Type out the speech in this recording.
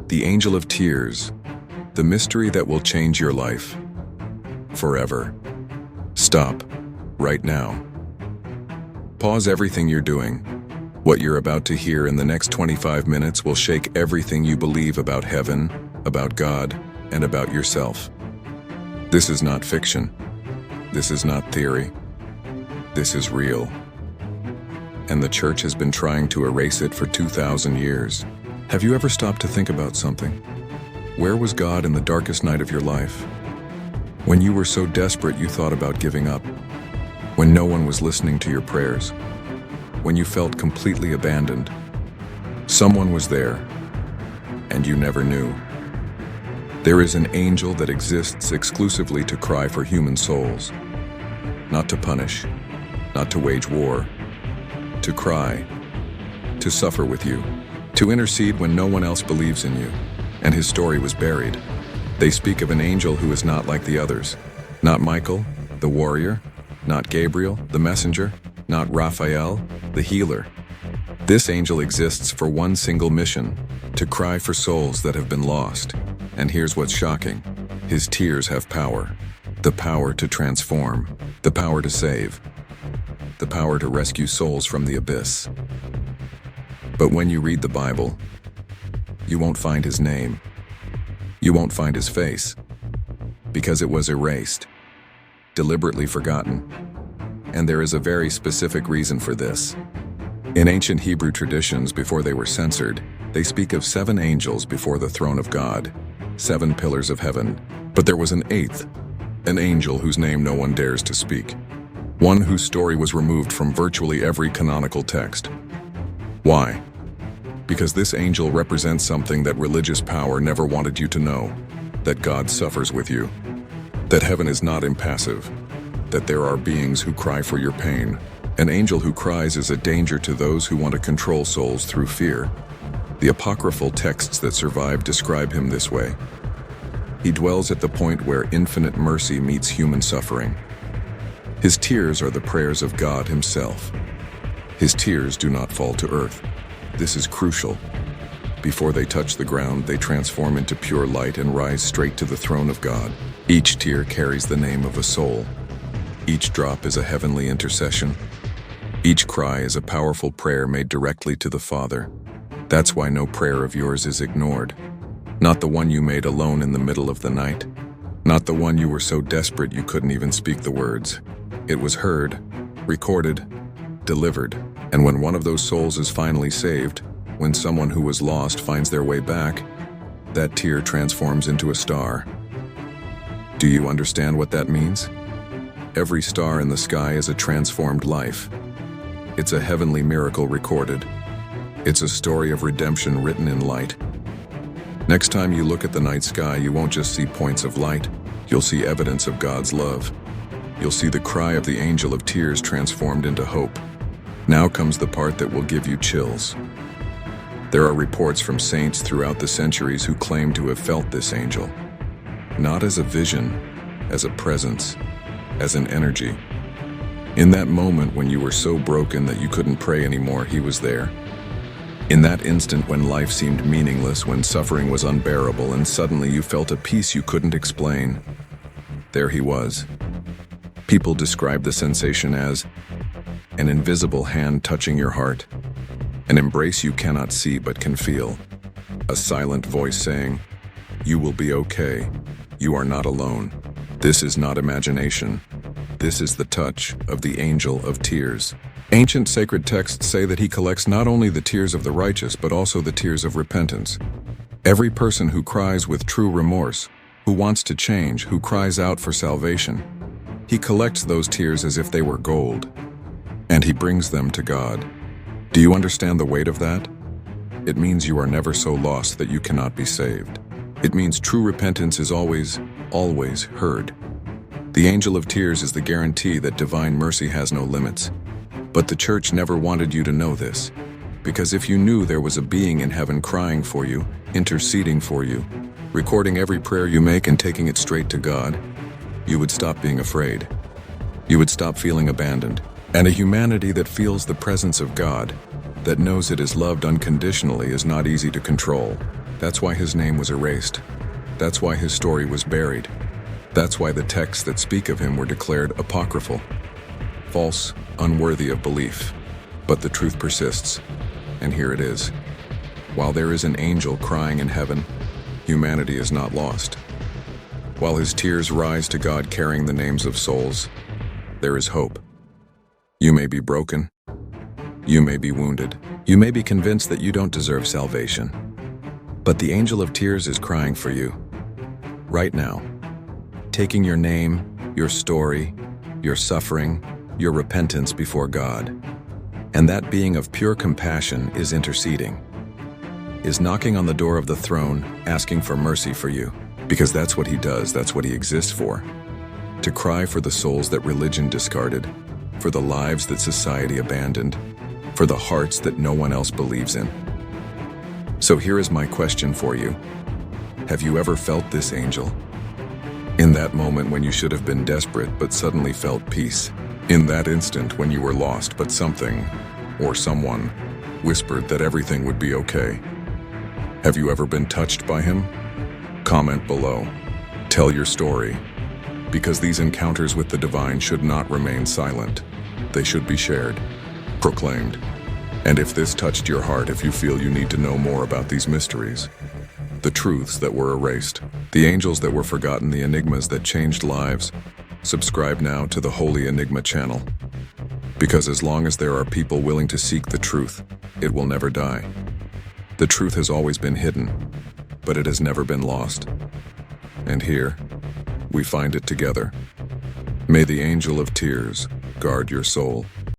The angel of tears, the mystery that will change your life forever. Stop, right now. Pause everything you're doing. What you're about to hear in the next 25 minutes will shake everything you believe about heaven, about God, and about yourself. This is not fiction. This is not theory. This is real. And the church has been trying to erase it for 2,000 years. Have you ever stopped to think about something? Where was God in the darkest night of your life? When you were so desperate you thought about giving up? When no one was listening to your prayers? When you felt completely abandoned? Someone was there, and you never knew. There is an angel that exists exclusively to cry for human souls. Not to punish, not to wage war, to cry, to suffer with you, to intercede when no one else believes in you. And his story was buried. They speak of an angel who is not like the others. Not Michael, the warrior, not Gabriel, the messenger, not Raphael, the healer. This angel exists for one single mission, to cry for souls that have been lost. And here's what's shocking. His tears have power. The power to transform, the power to save, the power to rescue souls from the abyss. But when you read the Bible, you won't find his name. You won't find his face, because it was erased, deliberately forgotten. And there is a very specific reason for this. In ancient Hebrew traditions, before they were censored, they speak of 7 angels before the throne of God, 7 pillars of heaven. But there was an 8th, an angel whose name no one dares to speak, one whose story was removed from virtually every canonical text. Why? Because this angel represents something that religious power never wanted you to know, that God suffers with you, that heaven is not impassive, that there are beings who cry for your pain. An angel who cries is a danger to those who want to control souls through fear. The apocryphal texts that survive describe him this way. He dwells at the point where infinite mercy meets human suffering. His tears are the prayers of God himself. His tears do not fall to earth. This is crucial. Before they touch the ground, they transform into pure light and rise straight to the throne of God. Each tear carries the name of a soul. Each drop is a heavenly intercession. Each cry is a powerful prayer made directly to the Father. That's why no prayer of yours is ignored. Not the one you made alone in the middle of the night. Not the one you were so desperate you couldn't even speak the words. It was heard, recorded, delivered. And when one of those souls is finally saved, when someone who was lost finds their way back, that tear transforms into a star. Do you understand what that means? Every star in the sky is a transformed life. It's a heavenly miracle recorded. It's a story of redemption written in light. Next time you look at the night sky, you won't just see points of light. You'll see evidence of God's love. You'll see the cry of the angel of tears transformed into hope. Now comes the part that will give you chills. There are reports from saints throughout the centuries who claim to have felt this angel. Not as a vision, as a presence, as an energy. In that moment when you were so broken that you couldn't pray anymore, he was there. In that instant when life seemed meaningless, when suffering was unbearable, and suddenly you felt a peace you couldn't explain, there he was. People describe the sensation as an invisible hand touching your heart, an embrace you cannot see but can feel, a silent voice saying, "You will be okay. You are not alone." This is not imagination. This is the touch of the angel of tears. Ancient sacred texts say that he collects not only the tears of the righteous but also the tears of repentance. Every person who cries with true remorse, who wants to change, who cries out for salvation, he collects those tears as if they were gold, and he brings them to God. Do you understand the weight of that? It means you are never so lost that you cannot be saved. It means true repentance is always heard. The angel of tears is the guarantee that divine mercy has no limits. But the church never wanted you to know this, because if you knew there was a being in heaven crying for you, interceding for you, recording every prayer you make and taking it straight to God, you would stop being afraid. You would stop feeling abandoned. And a humanity that feels the presence of God, that knows it is loved unconditionally, is not easy to control. That's why his name was erased. That's why his story was buried. That's why the texts that speak of him were declared apocryphal, false, unworthy of belief. But the truth persists, and here it is. While there is an angel crying in heaven, humanity is not lost. While his tears rise to God carrying the names of souls, there is hope. You may be broken. You may be wounded. You may be convinced that you don't deserve salvation. But the angel of tears is crying for you, right now, taking your name, your story, your suffering, your repentance before God. And that being of pure compassion is interceding, is knocking on the door of the throne, asking for mercy for you. Because that's what he does, that's what he exists for. To cry for the souls that religion discarded, for the lives that society abandoned, for the hearts that no one else believes in. So here is my question for you. Have you ever felt this angel? In that moment when you should have been desperate but suddenly felt peace. In that instant when you were lost but something, or someone, whispered that everything would be okay. Have you ever been touched by him? Comment below. Tell your story. Because these encounters with the divine should not remain silent. They should be shared, proclaimed. And if this touched your heart, if you feel you need to know more about these mysteries, the truths that were erased, the angels that were forgotten, the enigmas that changed lives, subscribe now to the Holy Enigma channel. Because as long as there are people willing to seek the truth, it will never die. The truth has always been hidden, but it has never been lost. And here, we find it together. May the angel of tears guard your soul.